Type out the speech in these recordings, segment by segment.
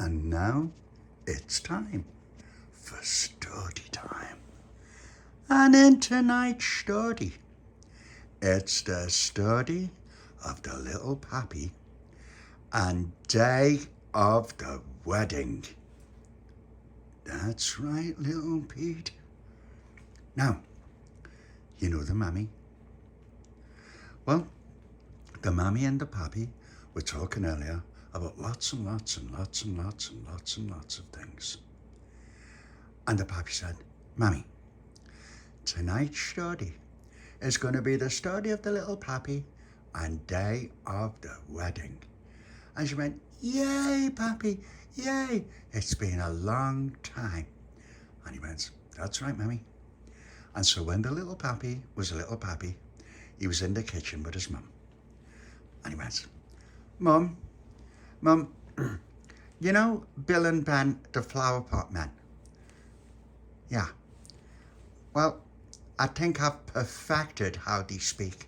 And now it's time for Stordy time. And in tonight's Stordy, it's the story of the Little Papi and day of the wedding. That's right, little Pete. Now, you know the mammy? Well, the mammy and the pappy were talking earlier about lots and lots and lots and lots and lots and lots of things. And the pappy said, Mammy, tonight's story is going to be the story of the little pappy and day of the wedding. And she went, yay, pappy, yay. It's been a long time. And he went, that's right, Mammy. And so when the little pappy was a little pappy, he was in the kitchen with his mum. And he went, Mum, you know Bill and Ben, the flower pot men? Yeah. Well, I think I've perfected how they speak.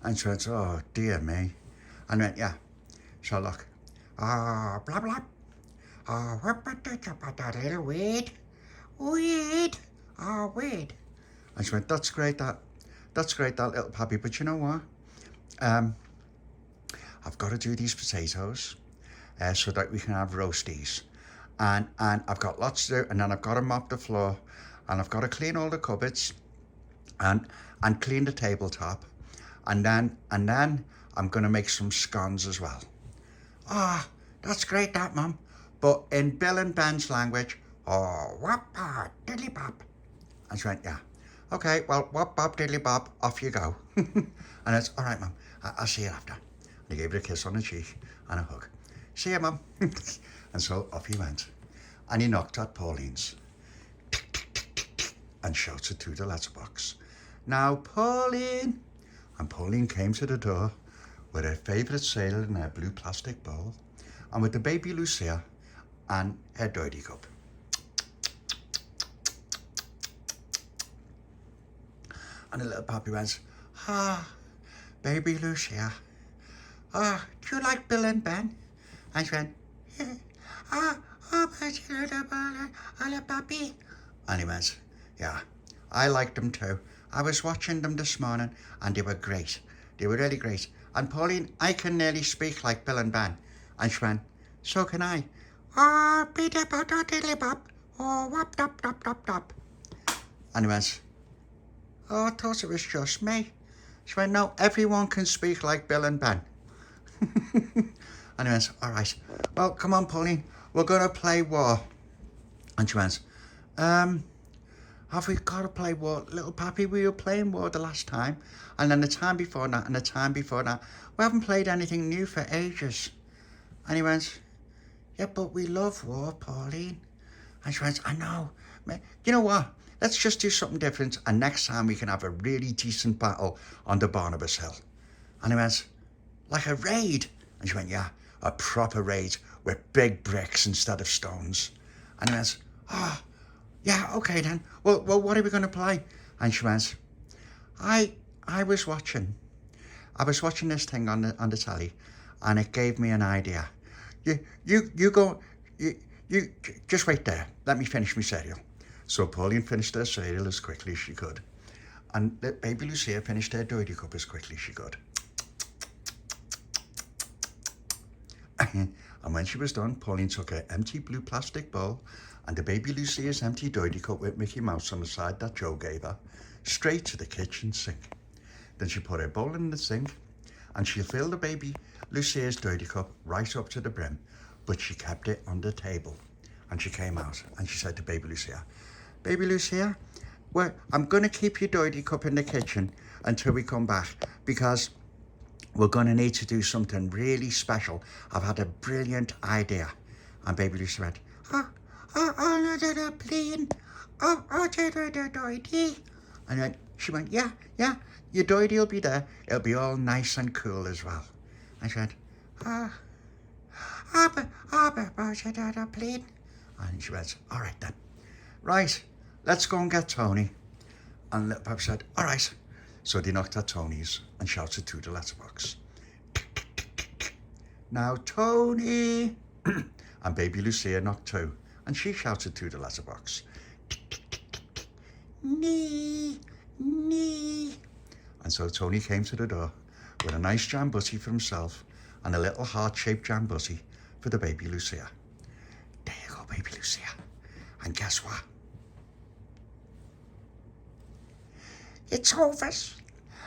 And she went, oh, dear me. And I went, yeah. So look, blah, blah. Little weed. Weed. Weed. And she went, that's great, that little pappy. But you know what? I've got to do these potatoes so that we can have roasties. And I've got lots to do, and then I've got to mop the floor, and I've got to clean all the cupboards and clean the tabletop. And then I'm going to make some scones as well. That's great, that, Mum. But in Bill and Ben's language, whop, diddly bop. And she went, yeah. Okay, well, whop, bop, diddly bop, off you go. And it's, all right, Mum, I'll see you after. And he gave her a kiss on the cheek and a hug. See you, Mum. And so off he went. And he knocked at Pauline's and shouted through the letterbox, now, Pauline. And Pauline came to the door with her favourite cereal in her blue plastic bowl and with the Baby Lucia and her dirty cup. And the little pappy went, Baby Lucia, do you like Bill and Ben? And she went, yeah. Papi. And he went, yeah, I liked them too. I was watching them this morning and they were great. They were really great. And Pauline, I can nearly speak like Bill and Ben. And she went, so can I. Peter, diddly bop. Whop, dop, dop, dop, dop. And he went, I thought it was just me. She went, no, everyone can speak like Bill and Ben. And he went, all right, well, come on, Pauline, we're going to play war. And she went, have we got to play war? Little Pappy, we were playing war the last time. And then the time before that, and the time before that. We haven't played anything new for ages. And he went, yeah, but we love war, Pauline. And she went, I know. You know what? Let's just do something different. And next time we can have a really decent battle on the Barnabas Hill. And he went, like a raid? And she went, yeah, a proper raid with big bricks instead of stones. And he went, yeah, okay then. Well, what are we going to play? And she went, I was watching this thing on the telly, and it gave me an idea. You go, you just wait there. Let me finish my cereal. So Pauline finished her cereal as quickly as she could, and Baby Lucia finished her dirty cup as quickly as she could. And when she was done, Pauline took her empty blue plastic bowl and the Baby Lucia's empty dirty cup with Mickey Mouse on the side that Joe gave her, straight to the kitchen sink. Then she put her bowl in the sink and she filled the Baby Lucia's dirty cup right up to the brim, but she kept it on the table. And she came out and she said to Baby Lucia, well, I'm going to keep your dirty cup in the kitchen until we come back because we're going to need to do something really special. I've had a brilliant idea. And Baby Lucia went, another plane. Dirty. And she went, yeah, your dirty will be there. It'll be all nice and cool as well. And she went, plane. And she went, all right then. Right, let's go and get Tony. And Little Papi said, all right. So they knocked at Tony's and shouted through the letterbox, now, Tony. And Baby Lucia knocked too, and she shouted through the letterbox, "Nee, nee." And so Tony came to the door with a nice jam butty for himself and a little heart-shaped jam butty for the Baby Lucia. "There you go, Baby Lucia. And guess what? It's over,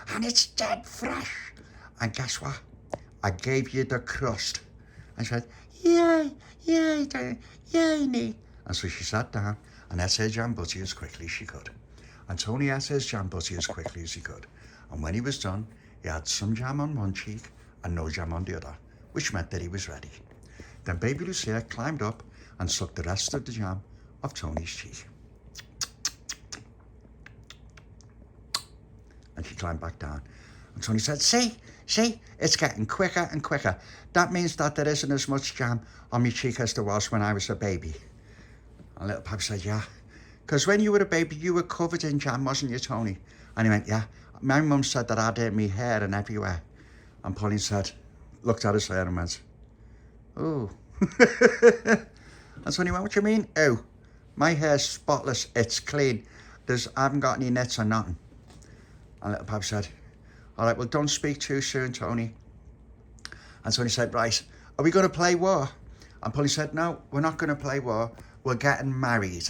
and it's dead fresh. And guess what? I gave you the crust." And she said, "Yay, yay, yay, nee." And so she sat down and ate her jam butty as quickly as she could. And Tony ate his jam butty as quickly as he could. And when he was done, he had some jam on one cheek and no jam on the other, which meant that he was ready. Then Baby Lucia climbed up and sucked the rest of the jam off Tony's cheek. And she climbed back down. And Tony said, see, it's getting quicker and quicker. That means that there isn't as much jam on my cheek as there was when I was a baby." And Little Papi said, "Yeah, because when you were a baby, you were covered in jam, wasn't you, Tony?" And he went, "Yeah, my mum said that I'd hurt me hair and everywhere." And Pauline looked at his hair and went, "Oh." And Tony went, "What do you mean, oh? My hair's spotless, it's clean. I haven't got any nits or nothing." And Little Papi said, "All right, well, don't speak too soon, Tony." And Tony said, "Right, are we going to play war?" And Pauline said, "No, we're not going to play war. We're getting married."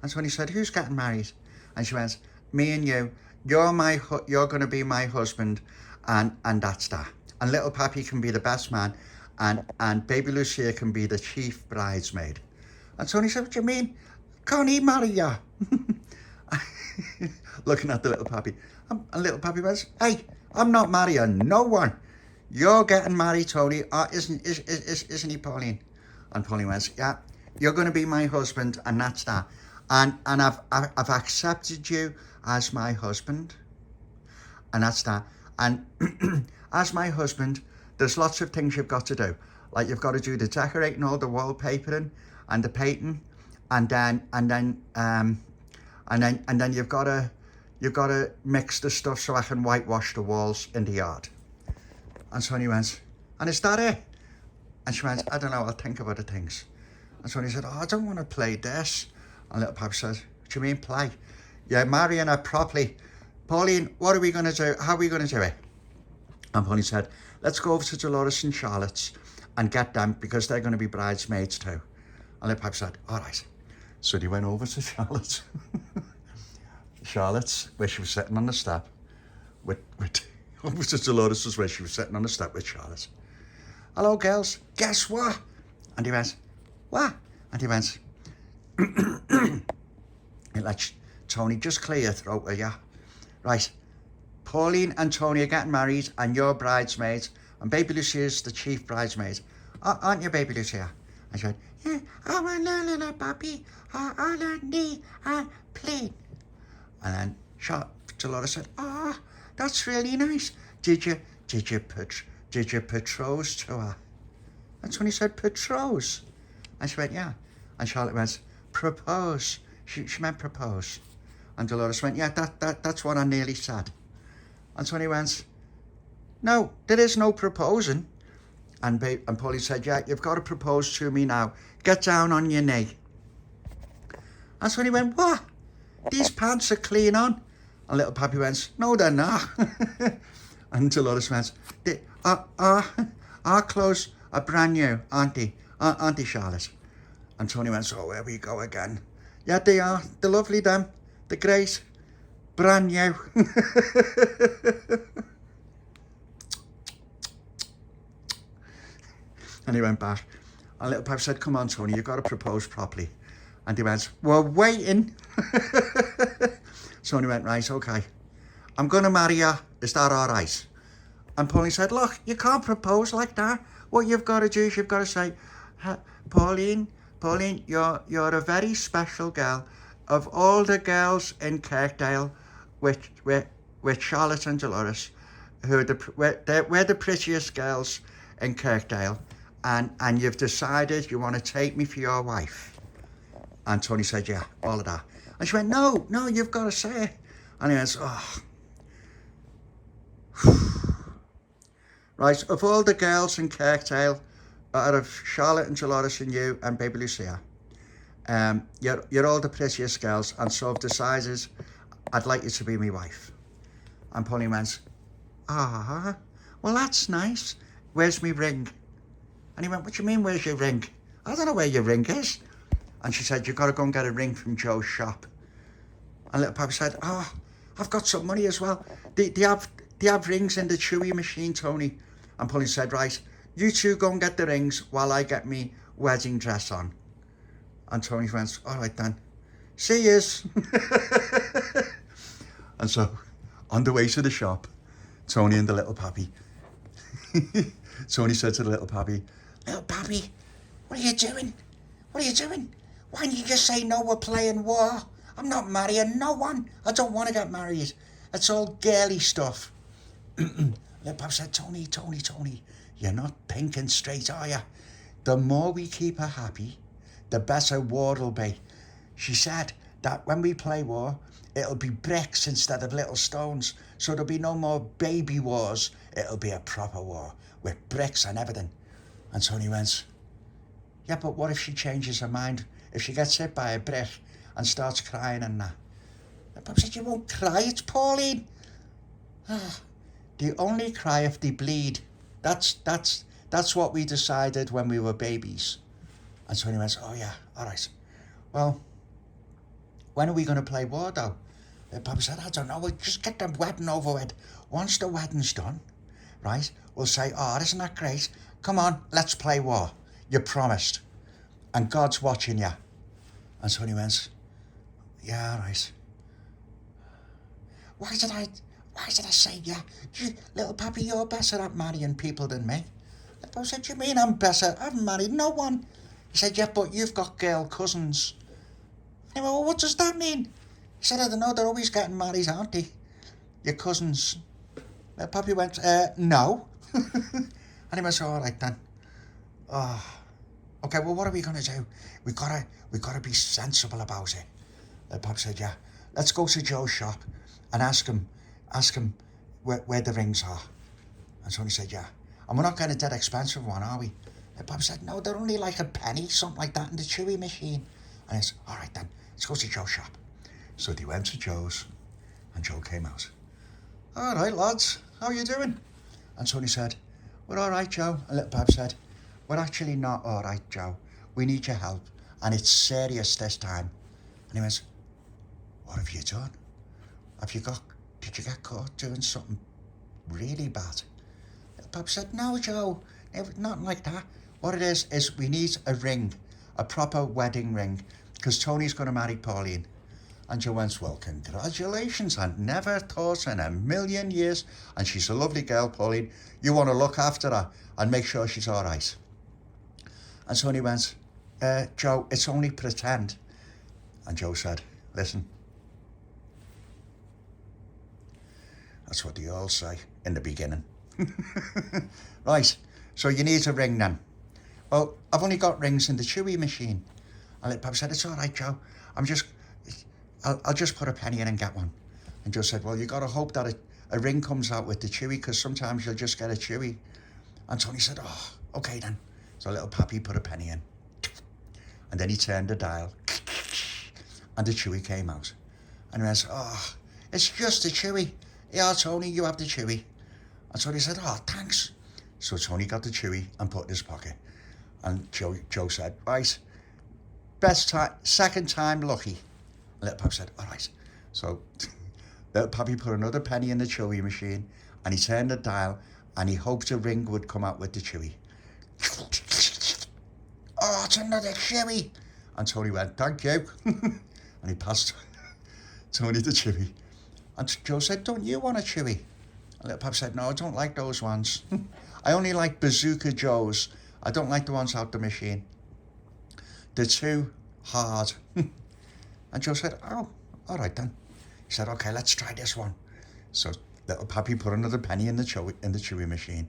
And Tony said, "Who's getting married?" And she went, "Me and you. You're going to be my husband, and that's that. And Little Papi can be the best man, and Baby Lucia can be the chief bridesmaid." And Tony said, "What do you mean? Can't he marry you?" Looking at the Little Papi. And Little Papi went, "Hey, I'm not marrying no one. You're getting married, Tony. Isn't he, Pauline?" And Pauline went, "Yeah, you're going to be my husband, and that's that. And I've accepted you as my husband, and that's that. And as my husband, there's lots of things you've got to do. Like you've got to do the decorating, all the wallpapering, and the painting, and then you've got to mix the stuff so I can whitewash the walls in the yard." And Sonny went, "And is that it?" And she went, "I don't know, I'll think about the things." And Sonny said, "Oh, I don't want to play this." And Little Papi said, "What do you mean play? You're marrying her properly. Pauline, what are we going to do? How are we going to do it?" And Pauline said, "Let's go over to Delores and Charlotte's and get them because they're going to be bridesmaids too." And Little Papi said, "All right." So they went over to Charlotte's. Charlotte's, where she was sitting on the step with over to Delores, where she was sitting on the step with Charlotte. "Hello, girls. Guess what?" And he went, "What?" And he went, "Let Tony just clear your throat, will ya? Right, Pauline and Tony are getting married, and you're bridesmaids, and Baby Lucia's the chief bridesmaid. Aren't you, Baby Lucia?" And she went, "Yeah, I'm a little Papi, I'm a knee, and plain." And then Delores said, "Ah, that's really nice. Did you propose to her?" And Tony said, "Propose?" And she went, "Yeah." And Charlotte went, "Propose." She meant propose. And Delores went, "Yeah, that's what I nearly said." And Tony went, "No, there is no proposing." And Pauline said, "Yeah, you've got to propose to me now. Get down on your knee." And Tony went, "What? These pants are clean on?" And Little Papi went, "No, they're not." And Delores went, "Our clothes are brand new, aren't they? Aren't they, Charlotte?" And Tony went, "Oh, here we go again. Yeah, they are. They're lovely, them. They're great. Brand new." And he went back. And Little Papi said, "Come on, Tony, you've got to propose properly." And he went, "We're waiting." So he went, "Right, okay. I'm going to marry you. Is that all right?" And Pauline said, "Look, you can't propose like that. What you've got to do is you've got to say, Pauline, you're a very special girl. Of all the girls in Kirkdale with Charlotte and Delores, we're the prettiest girls in Kirkdale, and you've decided you want to take me for your wife." And Tony said, "Yeah, all of that." And she went, no, you've got to say it." And he went, "Oh." Right, of all the girls in Kirkdale, out of Charlotte and Delores and you and Baby Lucia, you're all the prettiest girls, and so I've decided I'd like you to be my wife. And Pauline went, well, that's nice. Where's my ring? And he went, what do you mean, where's your ring? I don't know where your ring is. And she said, you've got to go and get a ring from Joe's shop. And Little Papi said, I've got some money as well. Do you have rings in the Chewy machine, Tony? And Pauline said, right, you two go and get the rings while I get me wedding dress on. And Tony went, all right then. See yous. And so, on the way to the shop, Tony and the Little Papi, Tony said to the Little Papi, Little Papi, what are you doing? What are you doing? Why didn't you just say no, we're playing war? I'm not marrying no one. I don't want to get married. It's all girly stuff. Little Papi said, Tony, you're not thinking straight, are you? The more we keep her happy, the better war will be. She said that when we play war, it'll be bricks instead of little stones. So there'll be no more baby wars. It'll be a proper war with bricks and everything. And Tony went, yeah, but what if she changes her mind? If she gets hit by a brick and starts crying and that? The Pop said, you won't cry, it's Pauline. They only cry if they bleed. That's what we decided when we were babies. And Tony went, oh yeah, all right. Well, when are we going to play war though? The Papa said, I don't know, we'll just get the wedding over with. Once the wedding's done, right, we'll say, oh, isn't that great? Come on, let's play war. You promised. And God's watching you. And Tony went, yeah, all right. Why did I say yeah? Little Papi, you're better at marrying people than me. The Papa said, you mean I'm better? I've married no one. He said, yeah, but you've got girl cousins. And he went, well, what does that mean? He said, I don't know, they're always getting married, aren't they? Your cousins. Little Papi went, no. And he went, all right then. Oh, okay, well, what are we going to do? We gotta be sensible about it. The Pop said, yeah, let's go to Joe's shop and ask him where the rings are. And Tony said, yeah. And we're not getting a dead expensive one, are we? The Pop said, no, they're only like a penny, something like that in the Chewy machine. And I said, all right then, let's go to Joe's shop. So they went to Joe's, and Joe came out. All right, lads, how you doing? And Tony said, we're all right, Joe. And Little Pop said, we're actually not all right, Joe. We need your help, and it's serious this time. And he went, what have you done? Did you get caught doing something really bad? Little Pop said, no, Joe, not like that. What it is we need a ring, a proper wedding ring, because Tony's going to marry Pauline. And Joe went, well, congratulations. I never thought in a million years. And she's a lovely girl, Pauline. You want to look after her and make sure she's all right. And Tony went, Joe, it's only pretend. And Joe said, listen, that's what they all say in the beginning. Right, so you need a ring then. Well, I've only got rings in the Chewy machine. And Little Papa said, it's all right, Joe. I'll just put a penny in and get one. And Joe said, well, you got to hope that a ring comes out with the Chewy, because sometimes you'll just get a Chewy. And Tony said, oh, okay then. So Little Papi put a penny in. And then he turned the dial. And the Chewy came out. And he went, oh, it's just a Chewy. Yeah, Tony, you have the Chewy. And Tony said, oh, thanks. So Tony got the Chewy and put it in his pocket. And Joe said, right, best time, second time lucky. And Little Papi said, all right. So Little Papi put another penny in the Chewy machine, and he turned the dial, and he hoped a ring would come out with the Chewy. Oh, it's another Chewy. And Tony went, thank you. And he passed Tony the Chewy. And Joe said, don't you want a Chewy? And Little Papi said, no, I don't like those ones. I only like Bazooka Joes. I don't like the ones out the machine. They're too hard. And Joe said, oh, all right then. He said, okay, let's try this one. So Little Papi put another penny in the Chewy machine.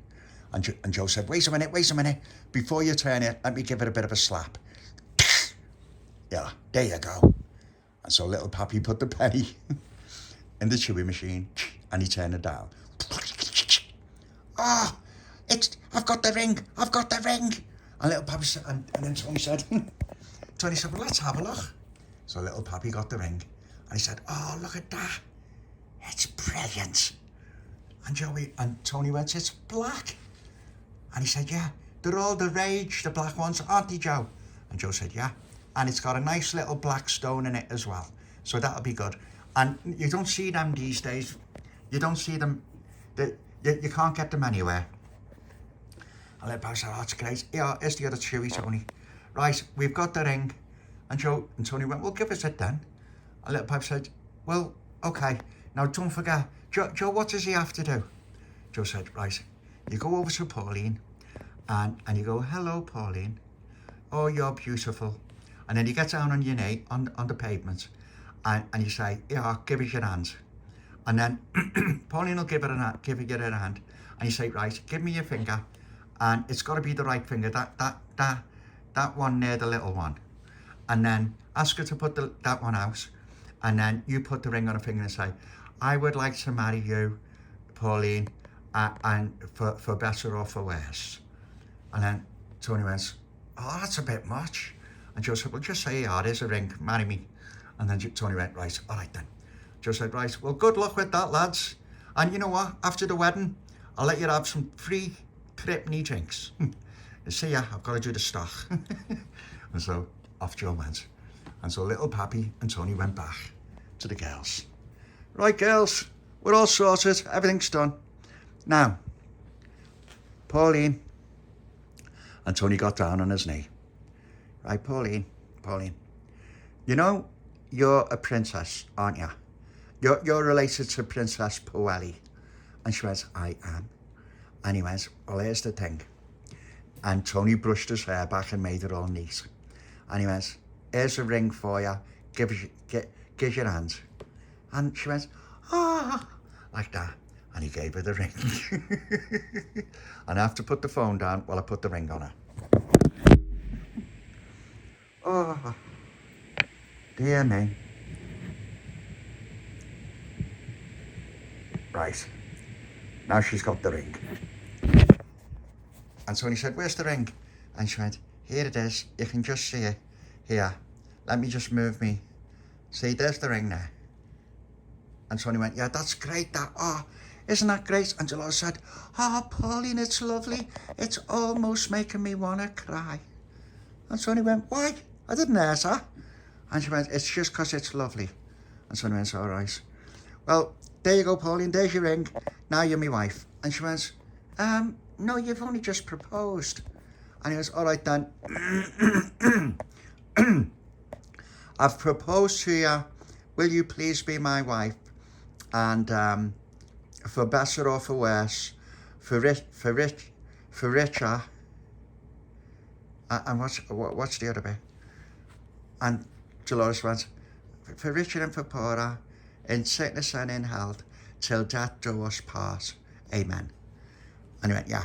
And Joe said, wait a minute. Before you turn it, let me give it a bit of a slap. Yeah, there you go. And so Little Papi put the penny in the Chewy machine, and he turned it down. Ah, I've got the ring. And Little Papi said, and then Tony said, well, let's have a look. So Little Papi got the ring, and he said, oh, look at that. It's brilliant. And Tony went, it's black. And he said, yeah, they're all the rage, the black ones, aren't they, Joe? And Joe said, yeah. And it's got a nice little black stone in it as well. So that'll be good. And you don't see them these days. You don't see them. You can't get them anywhere. And Little Papi said, oh, it's great. Yeah, here's the other chewy, Tony. Right, we've got the ring. And Joe and Tony went, well, give us it then. And Little Papi said, well, okay. Now, don't forget, Joe, what does he have to do? Joe said, right, you go over to Pauline and you go, hello, Pauline. Oh, you're beautiful. And then you get down on your knee on the pavement and you say, yeah, give us your hand. And then Pauline will give you her hand. And you say, right, give me your finger. And it's got to be the right finger, that one near the little one. And then ask her to put that one out. And then you put the ring on her finger and say, I would like to marry you, Pauline, and for better or for worse. And then Tony went, oh, that's a bit much. And Joe said, well, just say, yeah, there's a ring, marry me. And then Tony went, right, all right then. Joe said, right, well, good luck with that, lads. And you know what, after the wedding, I'll let you have some free Pripney drinks. See ya, I've got to do the stock. And so off Joe went. And so Little Papi and Tony went back to the girls. Right, girls, we're all sorted, everything's done. Now, Pauline and Tony got down on his knee. Right, Pauline, you know you're a princess, aren't you? You're related to Princess Pauline. And she went, I am. And he went, well, here's the thing. And Tony brushed his hair back and made it all neat. And he went, here's a ring for you. Give your hand. And she went, ah, like that. And he gave her the ring. And I have to put the phone down while I put the ring on her. Oh, dear me. Right. Now she's got the ring. And Tony said, where's the ring? And she went, here it is. You can just see it. Here, let me just move me. See, there's the ring there. And Tony went, yeah, that's great. Isn't that great? And Delores said, Pauline, it's lovely. It's almost making me want to cry. And Tony went, why? I didn't ask her. And she went, it's just because it's lovely. And Tony went, all right. Well, there you go, Pauline. There's your ring. Now you're my wife. And she went, no, you've only just proposed. And he goes, all right then. I've proposed to you. Will you please be my wife? And for better or for worse, for richer. And what's the other bit? And Delores went, for richer and for poorer, in sickness and in health, till death do us part. Amen. And he went, yeah.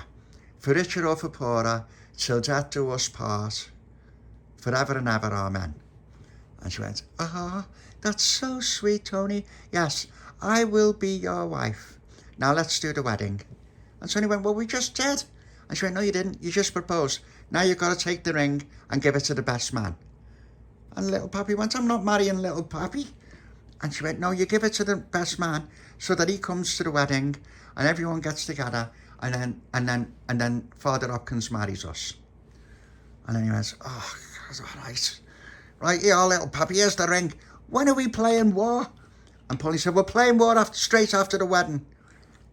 For richer or for poorer, till death do us part, forever and ever, amen. And she went, that's so sweet, Tony. Yes, I will be your wife. Now let's do the wedding. And Tony went, well, we just did. And she went, no, you didn't. You just proposed. Now you've got to take the ring and give it to the best man. And Little Papi went, I'm not marrying Little Papi. And she went, no, you give it to the best man so that he comes to the wedding and everyone gets together and then Father Hopkins marries us. And then he went, oh, all right. Right, here, Little Papi, here's the ring. When are we playing war? And Pauline said, we're playing war straight after the wedding.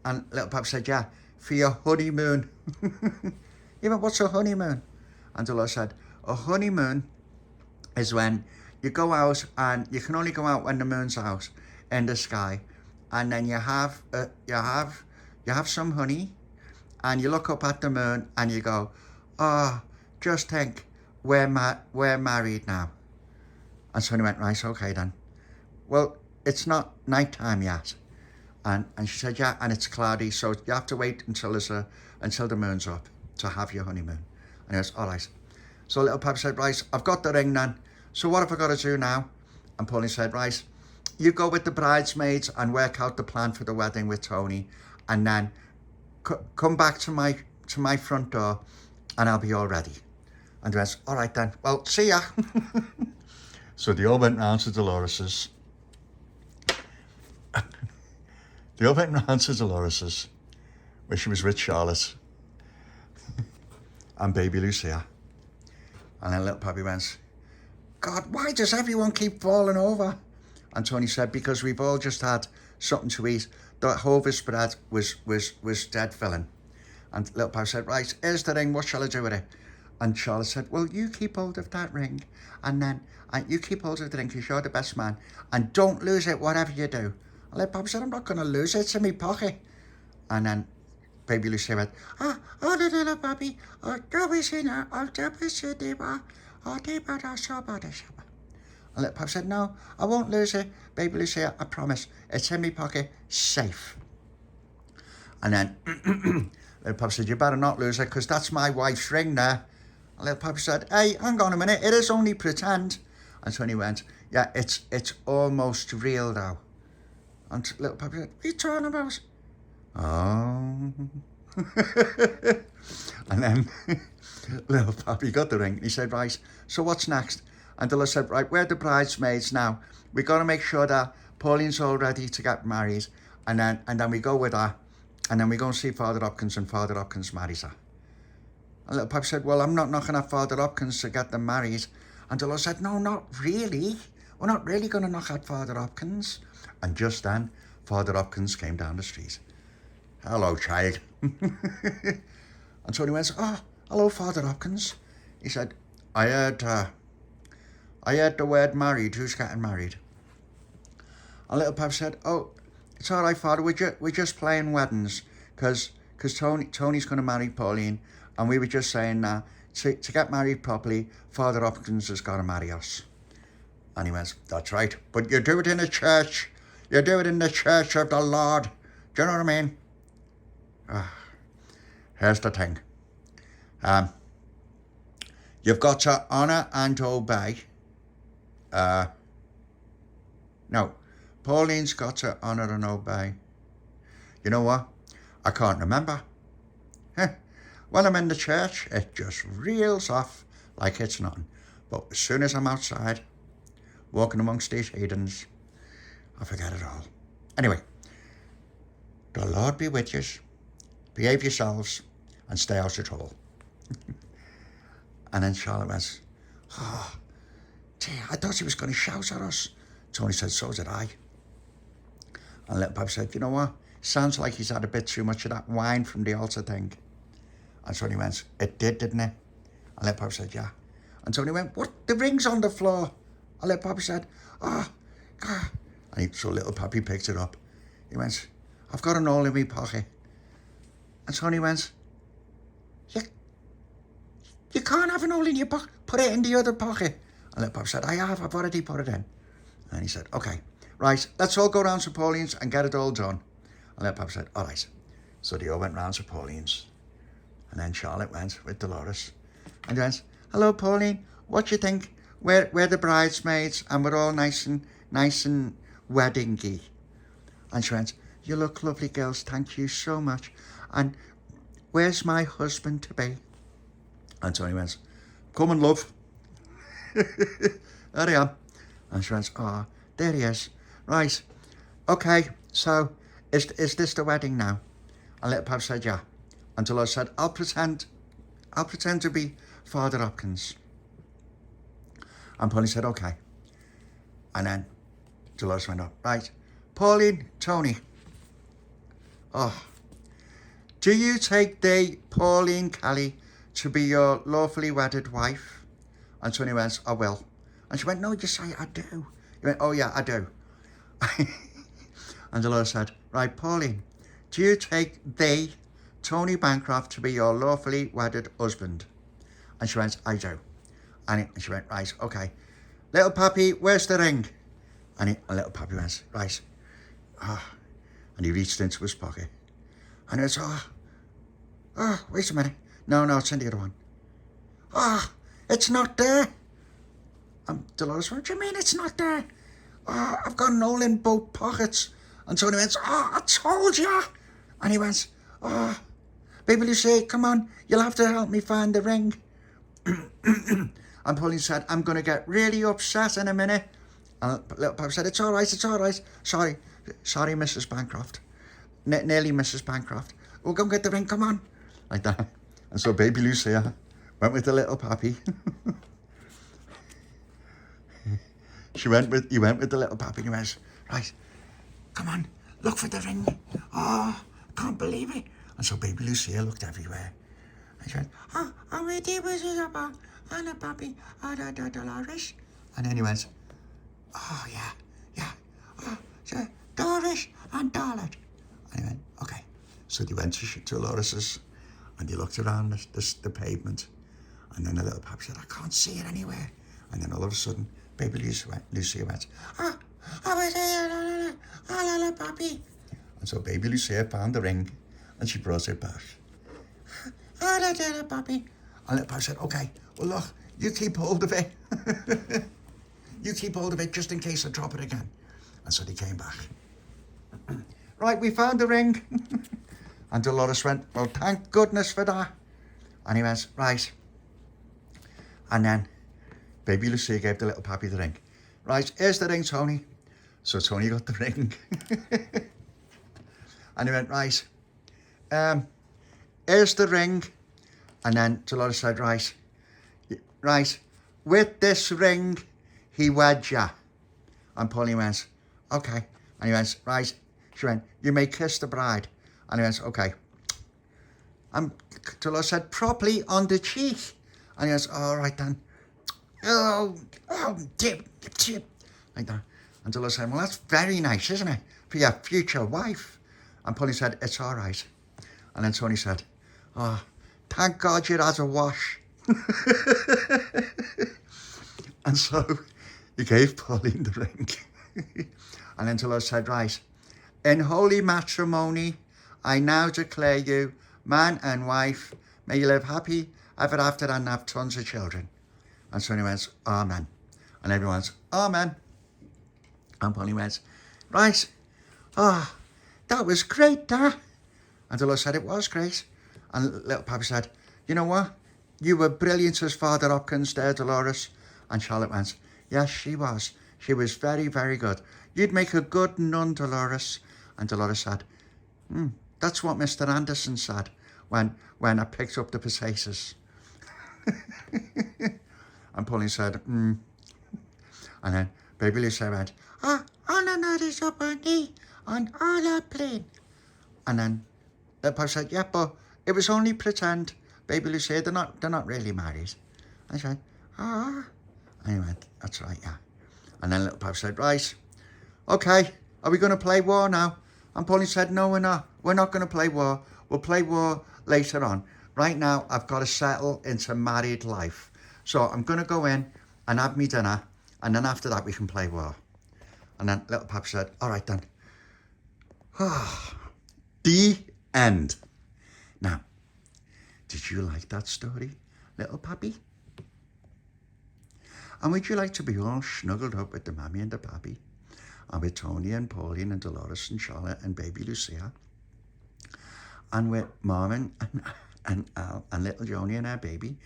And Little Papi said, yeah, for your honeymoon. Yeah, but what's a honeymoon? And Delores said, a honeymoon is when you go out and you can only go out when the moon's out in the sky. And then you have some honey and you look up at the moon and you go, oh, just think, we're married now. And Sonny went, right, okay then. Well, it's not nighttime yet. And she said, yeah, and it's cloudy, so you have to wait until the moon's up to have your honeymoon. And he goes, all right. So Little Papi said, right, I've got the ring then. So what have I got to do now? And Pauline said, right, you go with the bridesmaids and work out the plan for the wedding with Tony, and then come back to my front door and I'll be all ready. And he went, all right then, well, see ya. So they all went round to Dolores's. They all went round to Dolores's, where she was with Charlotte and Baby Lucia. And then Little Papi went, God, why does everyone keep falling over? And Tony said, because we've all just had something to eat. The Hovis spread was dead filling. And Little Papi said, right, here's the ring, what shall I do with it? And Charlotte said, well, you keep hold of that ring, and then you keep hold of the ring because you're the best man, and don't lose it, whatever you do. And Little Papi said, I'm not going to lose it, it's in my pocket. And then Baby Lucia went, Little Papi, and Little Papi said, no, I won't lose it, Baby Lucia, I promise. It's in my pocket, safe. And then Little Papi said, you better not lose it, because that's my wife's ring there. And Little Papi said, hey, hang on a minute, it is only pretend. And Tony went, yeah, it's almost real though. And Little Papi said, what are you talking about? Oh. And then Little Papi got the ring and he said, right, so what's next? And Delores said, right, we're the bridesmaids now. We got to make sure that Pauline's all ready to get married. And then we go with her. And then we go and see Father Hopkins, and Father Hopkins marries her. And Little Papi said, well, I'm not knocking at Father Hopkins to get them married. And Delores said, no, not really. We're not really going to knock at Father Hopkins. And just then, Father Hopkins came down the street. Hello, child. And Tony went, oh, hello, Father Hopkins. He said, I heard the word married. Who's getting married? And Little Papi said, oh, it's all right, Father. We're just playing weddings because Tony's going to marry Pauline, and we were just saying that to get married properly, Father Hopkins has got to marry us. And he went, that's right, but you do it in a church. You do it in the church of the Lord. Do you know what I mean? Here's the thing. You've got to honour and obey. No, Pauline's got to honour and obey. You know what? I can't remember. When I'm in the church, it just reels off like it's nothing. But as soon as I'm outside, walking amongst these heathens, I forget it all. Anyway, the Lord be with you. Behave yourselves and stay out of trouble. And then Charlotte went, oh, dear, I thought he was going to shout at us. Tony said, so did I. And Little Papi said, you know what? Sounds like he's had a bit too much of that wine from the altar thing. And Tony went, it did, didn't it? And Little Papi said, yeah. And Tony went, what? The ring's on the floor. And Little Papi said, oh, God. And so Little Papi picked it up. He went, I've got an hole in my pocket. And Tony went, you can't have an hole in your pocket. Put it in the other pocket. And Little Papi said, I've already put it in. And he said, okay, right, let's all go round to Pauline's and get it all done. And Little Papi said, all right. So they all went round to Pauline's. And then Charlotte went with Delores. And he went, hello, Pauline, what do you think? We're the bridesmaids and we're all nice and weddingy. And she went, you look lovely, girls, thank you so much. And where's my husband to be? And Tony went, come on, love. There I am. And she went, oh, there he is. Right, okay, so is this the wedding now? And Little Papi said, yeah. And Delores said, I'll pretend to be Father Hopkins. And Pauline said, okay. And then Delores went up, right, Pauline, Tony. Oh, do you take the Pauline Kelly to be your lawfully wedded wife? And Tony went, I will. And she went, no, just say I do. He went, oh yeah, I do. And Delores said, right, Pauline, do you take the Tony Bancroft to be your lawfully wedded husband? And she went, I do. And she went, right, okay. Little Papi, where's the ring? And Little Papi went, right. And he reached into his pocket. And it's, wait a minute. No, it's in the other one. It's not there. And Delores went, what do you mean it's not there? I've got an hole in both pockets. And Tony went, I told you. And he went, Baby Lucia, come on, you'll have to help me find the ring. And Pauline said, I'm going to get really upset in a minute. And Little Papi said, it's all right. Sorry, Mrs. Bancroft. Nearly Mrs. Bancroft. We'll go and get the ring, come on. Like that. And so Baby Lucia went with the Little Papi. He went with the Little Papi and he went, right, come on, look for the ring. Oh, I can't believe it. And so Baby Lucia looked everywhere. And she went, where was it about? And the Papi, the Delores. And then he went, oh, yeah. Oh, so Doris and Darlet. And he went, okay. So they went to Dolores's and they looked around the pavement. And then the Little Papi said, I can't see it anywhere. And then all of a sudden, Baby Lucia went, I was here, Little Papi. And so Baby Lucia found the ring and she brought it back. Little Papi. And Little Papi said, okay, well look, you keep hold of it. You keep hold of it just in case I drop it again. And so they came back. Right, we found the ring. And Delores went, well, thank goodness for that. And he went, right. And then Baby Lucia gave the Little Papi the ring. Right, here's the ring, Tony. So Tony got the ring. And he went, right, here's the ring. And then Delores said, right, with this ring, he wed ya. And Pauline went, okay. And he went, right. She went, you may kiss the bride. And he went, okay. And Delores said, properly on the cheek. And he went, all right then. Oh, dip. Like that. And Delores said, well, that's very nice, isn't it? For your future wife. And Pauline said, it's all right. And then Tony said, oh, thank God you had a wash. And so he gave Pauline the ring. And then Delores said, right, in holy matrimony, I now declare you man and wife. May you live happy ever after and have tons of children. And so he went, amen. And everyone went, amen. And Pauline went, right, that was great, Dad. And Delores said, it was great. And Little Papi said, you know what? You were brilliant as Father Hopkins there, Delores. And Charlotte went, yes, she was. She was very, very good. You'd make a good nun, Delores. And Delores said, that's what Mr. Anderson said when I picked up the potatoes. And Pauline said, And then Baby Lucia went, on another submarine on our plane. And then the Papi said, yeah, but it was only pretend. Baby Lucia, they're not really married. I said, And he went, that's right, yeah. And then Little Papi said, right, okay, are we going to play war now? And Pauline said, no, we're not. We're not going to play war. We'll play war later on. Right now, I've got to settle into married life. So I'm going to go in and have me dinner. And then after that, we can play war. And then Little Papi said, all right then. The end. Now, did you like that story, Little Papi? And would you like to be all snuggled up with the Mammy and the Papi? And with Tony and Pauline and Delores and Charlotte and Baby Lucia? And with Mom and Al and little Joni and her baby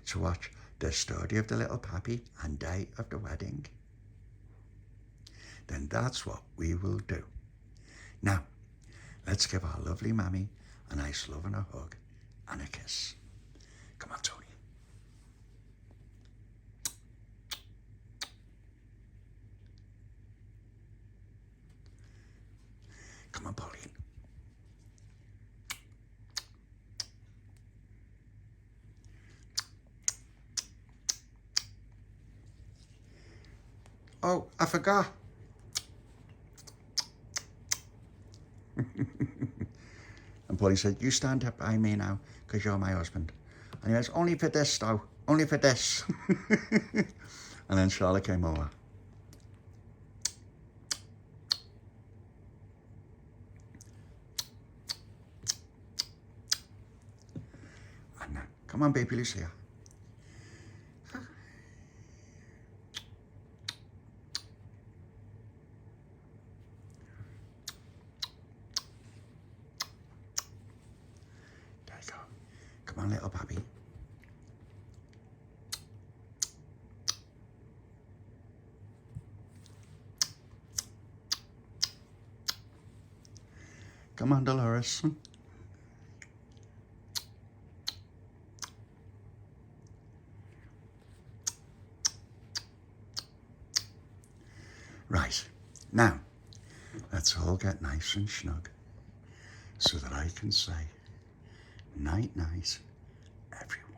to watch the story of the Little Papi and day of the wedding? Then that's what we will do. Now, let's give our lovely Mammy a nice love and a hug and a kiss. Come on, Tony. Come on, Pauline. Oh, I forgot. And Pauline said, you stand up by me now, because you're my husband. And he goes, only for this, though. Only for this. And then Charlotte came over. And come on, Baby Lucia. Come on, Little Papi. Come on, Delores. Right, now, let's all get nice and snug so that I can say night-night, everyone.